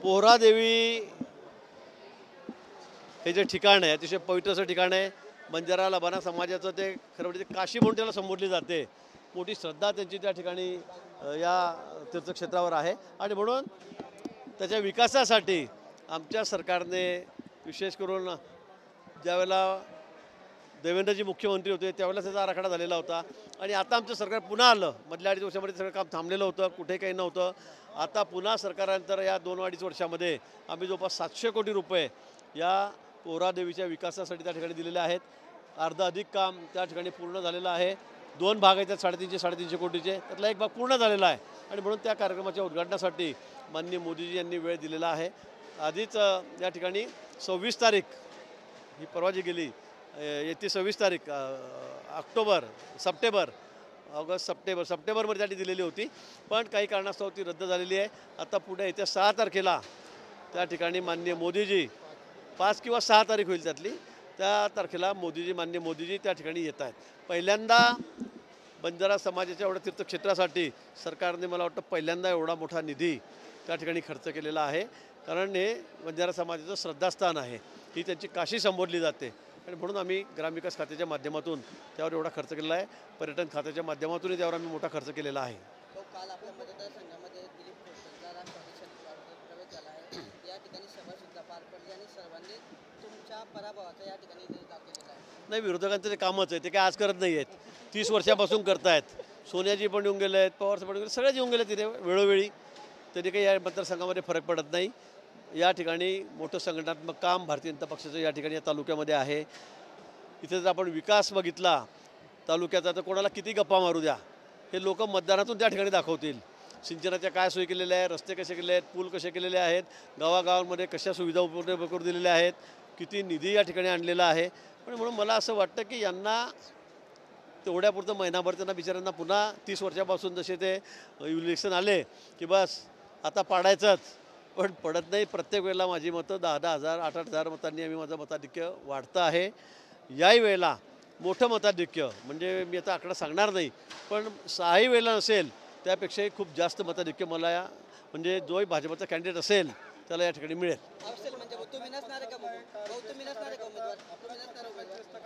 पोहरादेवी हे जे ठिकाण आहे अतिशय पवित्र असं ठिकाण आहे. बंजारा लबाना समाजाचं ते खरं म्हणजे काशी म्हणून त्याला संबोधली जाते. मोठी श्रद्धा त्यांची त्या ठिकाणी या तीर्थक्षेत्रावर आहे आणि म्हणून त्याच्या विकासासाठी आमच्या सरकारने विशेष करून ज्यावेळेला देवेंद्रजी मुख्यमंत्री होते त्यावेळेला त्याचा आराखडा झालेला होता आणि आता आमचं सरकार पुन्हा आलं. मधल्या 2.5 वर्षामध्ये सगळं काम थांबलेलं होतं, कुठे काही नव्हतं. आता पुन्हा सरकारानंतर या 2-2.5 वर्षामध्ये आम्ही जवळपास 700 कोटी रुपये या पोहरादेवीच्या विकासासाठी त्या ठिकाणी दिलेले आहेत. अर्ध अधिक काम त्या ठिकाणी पूर्ण झालेलं आहे. 2 भाग आहेत त्यात 350 कोटीचे, त्यातला एक भाग पूर्ण झालेला आहे आणि म्हणून त्या कार्यक्रमाच्या उद्घाटनासाठी माननीय मोदीजी यांनी वेळ दिलेला आहे. आधीच या ठिकाणी 26 तारीख ही परवा जी गेली येते 26 तारीख सप्टेंबरमध्ये त्यासाठी दिलेली होती, पण काही कारणास्तव ती रद्द झालेली आहे. आता पुढे येत्या 6 तारखेला त्या ठिकाणी माननीय मोदीजी 5 किंवा 6 तारीख होईल त्यातली, त्या तारखेला माननीय मोदीजी त्या ठिकाणी येत आहेत. पहिल्यांदा बंजारा समाजाच्या एवढ्या तीर्थक्षेत्रासाठी सरकारने मला वाटतं पहिल्यांदा एवढा मोठा निधी त्या ठिकाणी खर्च केलेला आहे. कारण हे बंजारा समाजाचं श्रद्धास्थान आहे, ही त्यांची काशी संबोधली जाते आणि म्हणून आम्ही ग्रामविकास खात्याच्या माध्यमातून त्यावर एवढा खर्च केलेला आहे. पर्यटन खात्याच्या माध्यमातूनही त्यावर आम्ही मोठा खर्च केलेला आहे. काल आपल्या मतदारसंघामध्ये दिलीप घोषचा राष्ट्रवादी प्रवेश झाला आहे. या ठिकाणी सभा सुद्धा पार पडली आणि सर्वांनी तुमच्या पराभवाचा या ठिकाणी निर्धार केलेला आहे. नाही, विरोधकांचं ते कामच आहे, ते काय आज करत नाही आहेत, 30 वर्षापासून करतायत. सोनियाजी पण येऊन गेले आहेत, पवार साहेब पण गेले, सगळेच येऊन गेले तिथे वेळोवेळी. तरी काही या मतदारसंघामध्ये फरक पडत नाही. या ठिकाणी मोठं संघटनात्मक काम भारतीय जनता पक्षाचं या ठिकाणी या तालुक्यामध्ये आहे. इथे जर आपण विकास बघितला तालुक्याचा तर कोणाला किती गप्पा मारू द्या, हे लोक मतदानातून त्या ठिकाणी दाखवतील. सिंचनाच्या काय सोयी केलेल्या आहेत, रस्ते कसे केले आहेत, पूल कसे केलेले आहेत, गावागावांमध्ये कशा सुविधा उपलब्ध करून दिलेल्या आहेत, किती निधी या ठिकाणी आणलेला आहे. पण म्हणून मला असं वाटतं की यांना तेवढ्यापुरतं महिनाभर त्यांना बिचाऱ्यांना पुन्हा 30 वर्षापासून जसे ते इलेक्शन आले की बस आता पाडायचंच, पण पडत नाही. प्रत्येक वेळेला माझी मतं 10-10 हजार 8-8 हजार मतांनी आम्ही माझं मताधिक्य वाढतं आहे. याही वेळेला मोठं मताधिक्य म्हणजे मी आता आकडा सांगणार नाही, पण 6ही वेळेला नसेल त्यापेक्षाही खूप जास्त मताधिक्य मला म्हणजे जोही भाजपचा कॅन्डिडेट असेल त्याला या ठिकाणी मिळेल.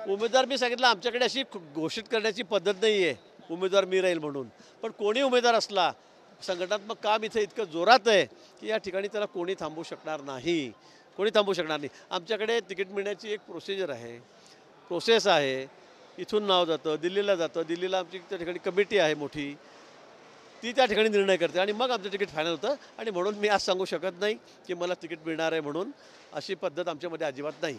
उमेदवार मी सांगितलं आमच्याकडे अशी घोषित करण्याची पद्धत नाही आहे उमेदवार मी राहील म्हणून, पण कोणी उमेदवार असला संघटनात्मक काम इथे इतकं जोरात आहे की या ठिकाणी त्याला कोणी थांबवू शकणार नाही. आमच्याकडे तिकीट मिळण्याची एक प्रोसेस आहे. इथून नाव जातं, दिल्लीला जातं, दिल्लीला आमची त्या ठिकाणी कमिटी आहे मोठी, ती त्या ठिकाणी निर्णय करते आणि मग आमचं तिकीट फायनल होतं. आणि म्हणून मी आज सांगू शकत नाही की मला तिकीट मिळणार आहे म्हणून, अशी पद्धत आमच्यामध्ये अजिबात नाही.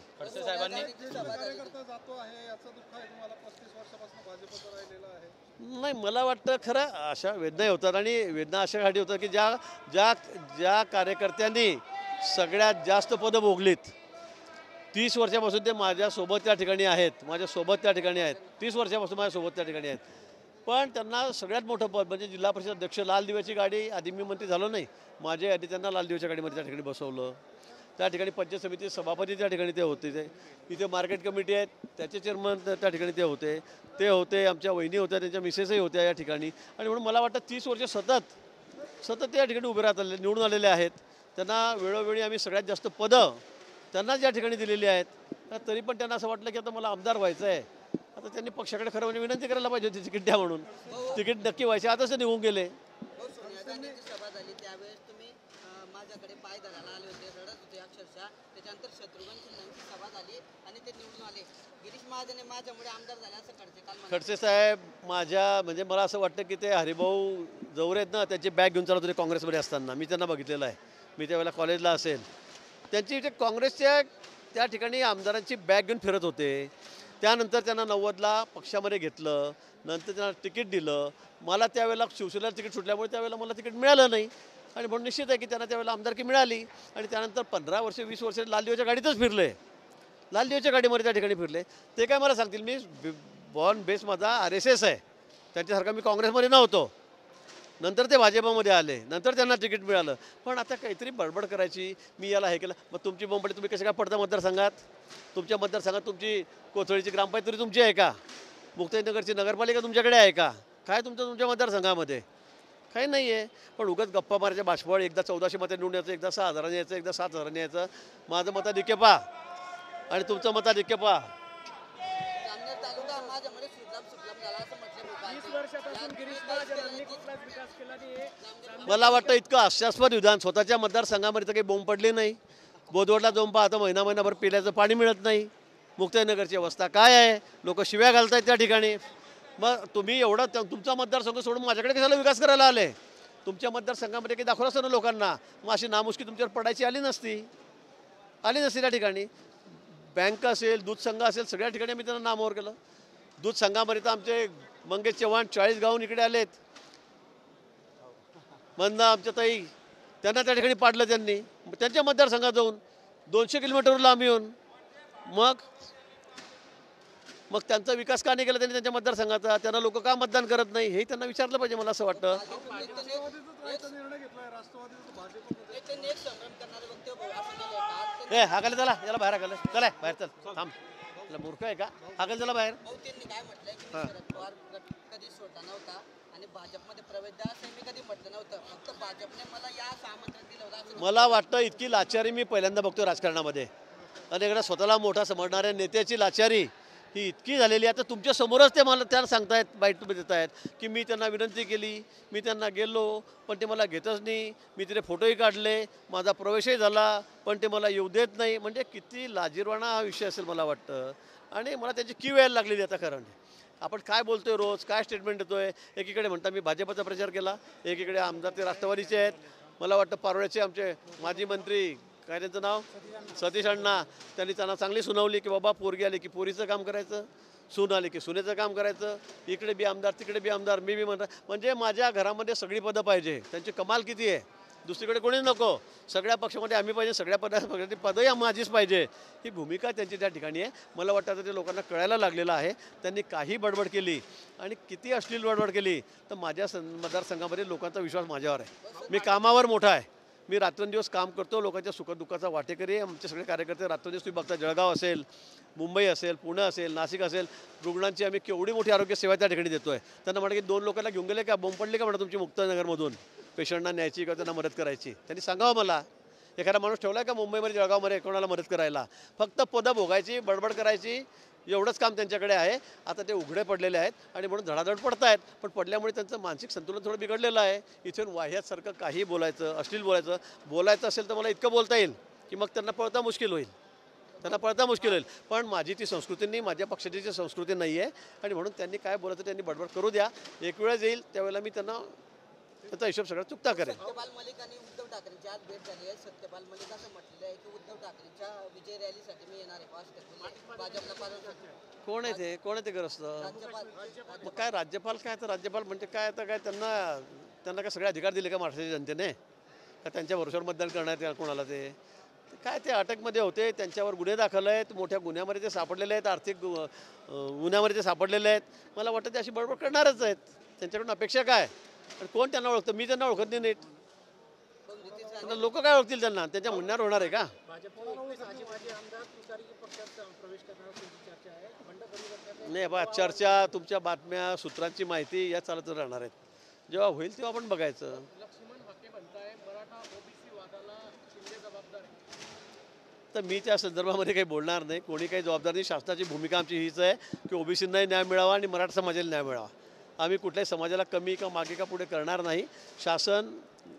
नाही, मला वाटतं खरं अशा वेदना होतात आणि वेदना अशासाठी होतात की ज्या कार्यकर्त्यांनी सगळ्यात जास्त पदं भोगलीत 30 वर्षापासून ते माझ्यासोबत त्या ठिकाणी आहेत, 30 वर्षापासून माझ्यासोबत त्या ठिकाणी आहेत. पण त्यांना सगळ्यात मोठं पद म्हणजे जिल्हा परिषद अध्यक्ष, लाल दिव्याची गाडी, आधी मी मंत्री झालो नाही, माझ्या आधी त्यांना लाल दिव्याच्या गाडीमध्ये त्या ठिकाणी बसवलं. त्या ठिकाणी पंचायत समिती सभापती त्या ठिकाणी ते होते. इथे मार्केट कमिटी आहेत त्याचे चेअरमन त्या ठिकाणी ते होते. आमच्या वहिनी होत्या, त्यांच्या मिसेसही होत्या या ठिकाणी. आणि म्हणून मला वाटतं 30 वर्ष सतत ते या ठिकाणी उभे राहत निवडून आलेले आहेत. त्यांना वेळोवेळी आम्ही सगळ्यात जास्त पदं त्यांना ज्या ठिकाणी दिलेली आहेत, तरी पण त्यांना असं वाटलं की आता मला आमदार व्हायचं आहे. आता त्यांनी पक्षाकडे खरं म्हणजे विनंती करायला पाहिजे होती तिकीट द्या म्हणून. तिकीट नक्की व्हायचे, आताच ते निघून गेले. सभा झाली त्यावेळेस तुम्ही माझ्याकडे पाय धरायला आले होते, रडत होते अक्षरशः. त्याच्यानंतर शत्रुघ्न सिन्हांची सभा झाली आणि ते निवडून आले. गिरीश महाजन माझ्यामुळे आमदार झाले असं खडसे साहेब म्हणजे मला असं वाटतं की ते हरिभाऊ जवळ आहेत ना, त्यांची बॅग घेऊन चालत होते काँग्रेसमध्ये असताना. मी त्यांना बघितलेलं आहे, मी त्यावेळेला कॉलेजला असेल. त्यांची जे काँग्रेसच्या त्या ठिकाणी आमदारांची बॅग घेऊन फिरत होते. त्यानंतर त्यांना 90ला पक्षामध्ये घेतलं, नंतर त्यांना तिकीट दिलं. मला त्यावेळेला शिवसेनेला तिकीट सुटल्यामुळे त्यावेळेला मला तिकीट मिळालं नाही आणि म्हणून निश्चित आहे की त्यांना त्यावेळेला आमदारकी मिळाली. आणि त्यानंतर 15 वर्ष 20 वर्ष लाल दिव्याच्या गाडीतच फिरले, लाल दिव्याच्या गाडीमध्ये त्या ठिकाणी फिरले. ते काय मला सांगतील, मी बॉर्न बेस माझा RSS आहे, त्यांच्यासारखा मी काँग्रेसमध्ये नव्हतो. नंतर ते भाजपमध्ये आले, नंतर त्यांना तिकीट मिळालं. पण आता काहीतरी बडबड करायची, मी याला हे केलं. मग तुमची बोंबडी तुम्ही कसे काय पडता मतदारसंघात? तुमच्या मतदारसंघात तुमची कोथळीची ग्रामपंचायत तरी तुमची आहे का? मुक्ताईनगरची नगरपालिका तुमच्याकडे आहे का? काय तुमच्या मतदारसंघामध्ये काही नाही आहे. पण उगाच गप्पा मारायच्या बाष्पळ एकदा 1400 मतं निवडून यायचं, एकदा 6000 यायचं, एकदा 7000 यायचं. माझं मताधिक्य पहा आणि तुमचं मताधिक्य पहा. जामनेर तालुका माझ्यामध्ये सुजलाम झाला असं म्हटलं लोकांनी. 20 वर्षापासून गिरीश महाजनांनी कुठलाच विकास केला नाही. मला वाटतं इतकं हास्यास्पद विधान स्वतःच्या मतदारसंघामध्ये तर काही बोंब पडली नाही. बोदवडला जाऊन पाहता महिनाभर पिण्याचं पाणी मिळत नाही. मुक्ताईनगरची अवस्था काय आहे, लोक शिव्या घालतायत त्या ठिकाणी. मग तुम्ही एवढा तुमचा मतदारसंघ सोडून माझ्याकडे कशाला विकास करायला आले? तुमच्या मतदारसंघामध्ये काही दाखवलं असतं ना लोकांना, मग अशी नामुष्की तुमच्यावर पडायची आली नसती त्या ठिकाणी. बँक असेल, दूध संघ असेल, सगळ्या ठिकाणी मी त्यांना नामोर केलं. दूध संघामध्ये तर आमचे मंगेश चव्हाण 40 गावून इकडे आलेत. मंदा आमच्या ताई, त्यांना त्या ठिकाणी पाडलं त्यांनी. त्यांच्या मतदारसंघात जाऊन 200 किलोमीटरवर लांब येऊन मग त्यांचा विकास का नाही केला त्यांनी त्यांच्या मतदारसंघाचा? त्यांना लोक का मतदान करत नाही हे त्यांना विचारलं पाहिजे. मला असं वाटतं. ए हाकाले चला, याला बाहेर हाकाले, चला बाहेर, चल थांब, त्याला मूर्ख आहे का? हाकाले चला बाहेर. त्यांनी काय म्हटलंय की मी शरद पवार गट कधी सोडला नव्हता आणि भाजपमध्ये प्रवेश द्या असं मी कधी म्हटलं नव्हतं. फक्त भाजपने मला या आमंत्रण दिलं होतं असं. मला वाटतं इतकी लाचारी मी पहिल्यांदा बघतो राजकारणामध्ये. आणि एकदा स्वतःला मोठा समजणाऱ्या नेत्याची लाचारी ही इतकी झालेली आहे. आता तुमच्या समोरच ते मला त्याला सांगतायत, बाईट देत आहेत की मी त्यांना विनंती केली, मी त्यांना गेलो पण ते मला घेतच नाही, मी तिथे फोटोही काढले, माझा प्रवेशही झाला पण ते मला येऊ देत नाही. म्हणजे किती लाजिरवाणा हा विषय असेल मला वाटतं. आणि मला त्याची कीव यायला लागलेली आता. कारण आपण काय बोलतोय रोज, काय स्टेटमेंट देतोय. एकीकडे म्हणता मी भाजपचा प्रचार केला, एकीकडे आमदार ते राष्ट्रवादीचे आहेत. मला वाटतं पारोळ्याचे आमचे माजी मंत्री काय त्यांचं नाव, सतीश अण्णा, त्यांनी त्यांना चांगली सुनावली की बाबा पोरगी आली की पोरीचं काम करायचं, सून आली की सुनेचं काम करायचं, इकडे बी आमदार तिकडे बी आमदार, मी बी म्हणतो. म्हणजे माझ्या घरामध्ये सगळी पदं पाहिजे. त्यांची कमाल किती आहे, दुसरीकडे कोणी नको, सगळ्या पक्षामध्ये आम्ही पाहिजे, सगळ्या पक्षाची पदही माझीच पाहिजे, ही भूमिका त्यांची त्या ठिकाणी आहे. मला वाटतं आता ते लोकांना कळायला लागलेलं आहे. त्यांनी काही बडबड केली आणि किती अश्लील बडबड केली तर माझ्या मतदारसंघामध्ये लोकांचा विश्वास माझ्यावर आहे. मी कामावर मोठा आहे, मी रात्रंदिवस काम करतो, लोकांच्या सुखदुःखाचा वाटेकरी. आमचे सगळे कार्यकर्ते रात्रंदिवस तुम्ही बघता, जळगाव असेल, मुंबई असेल, पुणे असेल, नाशिक असेल, रुग्णांची आम्ही केवढी मोठी आरोग्य सेवा त्या ठिकाणी देतो आहे. त्यांना म्हणा की 2 लोकांना घेऊन गेले का, बोंब पडली का म्हणा तुमची मुक्तानगरमधून पेशंटना न्यायची किंवा त्यांना मदत करायची. त्यांनी सांगावं मला, एखादा माणूस ठेवला आहे का मुंबईमध्ये जळगावमध्ये कोणाला मदत करायला? फक्त पदं भोगायची, बडबड करायची, एवढंच काम त्यांच्याकडे आहे. आता ते उघडे पडलेले आहेत आणि म्हणून धडाधड पडत आहेत. पण पडल्यामुळे त्यांचं मानसिक संतुलन थोडं बिघडलेलं आहे. इथून वाह्यासारखं काही बोलायचं, अश्लील बोलायचं असेल तर मला इतकं बोलता येईल की मग त्यांना पळता मुश्किल होईल, पण माझी ती संस्कृती नाही, माझ्या पक्षाची ती संस्कृती नाही आहे. आणि म्हणून त्यांनी काय बोलायचं त्यांनी बडबड करू द्या. एक वेळेस येईल त्यावेळेला मी त्यांना त्याचा हिशोब सगळा चुकता करेन. सत्यपाल मलिक आणि उद्धव ठाकरेंची आज भेट झाली आहे. सत्यपाल मलिक असं म्हटलेलं आहे की उद्धव ठाकरेंच्या विजय रॅलीसाठी मी येणार आहे. भाजपला पाठवतो. कोण आहे ते ग्रस्त? राज्यपाल मग काय राज्यपाल काय, तर राज्यपाल म्हणजे काय, आता काय त्यांना काय सगळे अधिकार दिले का महाराष्ट्राच्या जनतेने? का त्यांच्या भरोश्यावर मतदान करण्यात कोणाला? ते काय ते अटकमध्ये होते, त्यांच्यावर गुन्हे दाखल आहेत, मोठ्या गुन्ह्यामध्ये ते सापडलेले आहेत, आर्थिक गुन्ह्यामध्ये ते सापडलेले आहेत. मला वाटतं ते अशी बडबड करणारच आहेत. त्यांच्याकडून अपेक्षा काय? आणि कोण त्यांना ओळखतं? मी त्यांना ओळखत नाही नीट. लोक काय ओळखतील त्यांना? त्यांच्या म्हणण्यावर होणार आहे का? नाही बा, चर्चा, तुमच्या बातम्या, सूत्रांची माहिती या चालत राहणार आहेत. जेव्हा होईल तेव्हा आपण बघायचं. तर मी त्या संदर्भामध्ये काही बोलणार नाही. कोणी काही जबाबदार नाही. शासनाची भूमिका आमची हीच आहे की ओबीसींनाही न्याय मिळावा आणि मराठा समाजाला न्याय मिळावा. आम्ही कुठल्याही समाजाला कमी का मागे का पुढे करणार नाही. शासन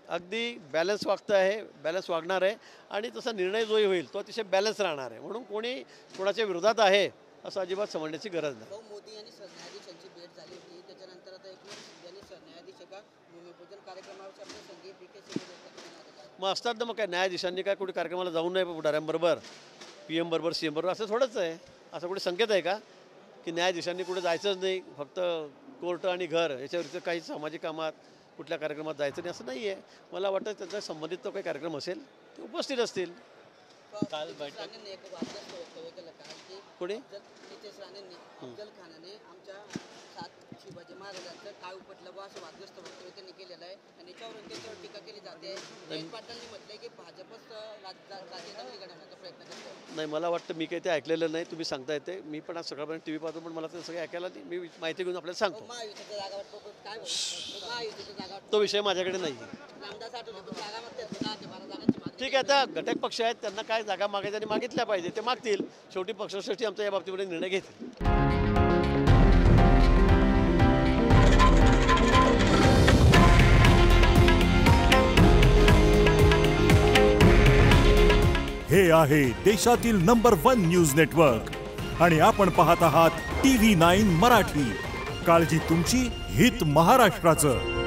अगदी बॅलन्स वागणार आहे आणि तसा निर्णय जोही होईल तो अतिशय बॅलन्स राहणार आहे. म्हणून कोणी कोणाच्या विरोधात आहे असं अजिबात समजण्याची गरज नाही. मोदी आणि सरन्यायाधीशांची भेट झाली होती. त्याच्यानंतर आता एकनाथ यांनी सरन्यायाधीश एका भूमिपूजन कार्यक्रमाच्या आपल्या संघी PK मग असतात ना. मग काय न्यायाधीशांनी काय कुठे कार्यक्रमाला जाऊन नाही पुढाऱ्यांबरोबर, PM बरोबर, CM बरोबर? असं थोडंच आहे. असं कुठे संकेत आहे का की न्यायाधीशांनी कुठे जायचंच नाही, फक्त कोर्ट आणि घर याच्यावरचं काही सामाजिक कामात कुठल्या कार्यक्रमात जायचं नाही असं नाही आहे. मला वाटतं त्यांचा संबंधित तो काही कार्यक्रम असेल ते उपस्थित असतील. काल बैठकीने एक वादग्रस्त वक्तव्य केलं की कोणी नितेश राणेंनी अफजल खानाने आमच्या 7 शिवाजी महाराजांचं काय उपटलं व असं वादग्रस्त वक्तव्य त्यांनी केलेलं आहे आणि त्याच्यावर टीका केली जाते. जयंत पाटलांनी म्हटलंय की भाजपच राज्य दंगली घडवण्याचा प्रयत्न करतो. नाही, मला वाटतं मी काही ते ऐकलेलं नाही. तुम्ही सांगताय ते. मी पण आज सकाळपर्यंत टी व्ही पाहतो, पण मला ते सगळं ऐकायला नाही. मी माहिती घेऊन आपल्याला सांगतो. महायुतीच्या जागा वाटप काय बोलतो? महायुतीच्या जागा वाटप तो विषय माझ्याकडे नाही. रामदास आठवले पण जागा मागतात 10 ते 12 जागांची मागणी. ठीक आहे, आता घटक पक्ष आहेत, त्यांना काय जागा मागायच्या आणि मागितल्या पाहिजे, ते मागतील. शेवटी पक्षश्रेष्ठी आमचा या बाबतीमध्ये निर्णय घेतील. हे आहे देशातील नंबर 1 न्यूज नेटवर्क आणि आपण पाहत आहात TV9 मराठी. काळजी तुमची, हित महाराष्ट्राचं.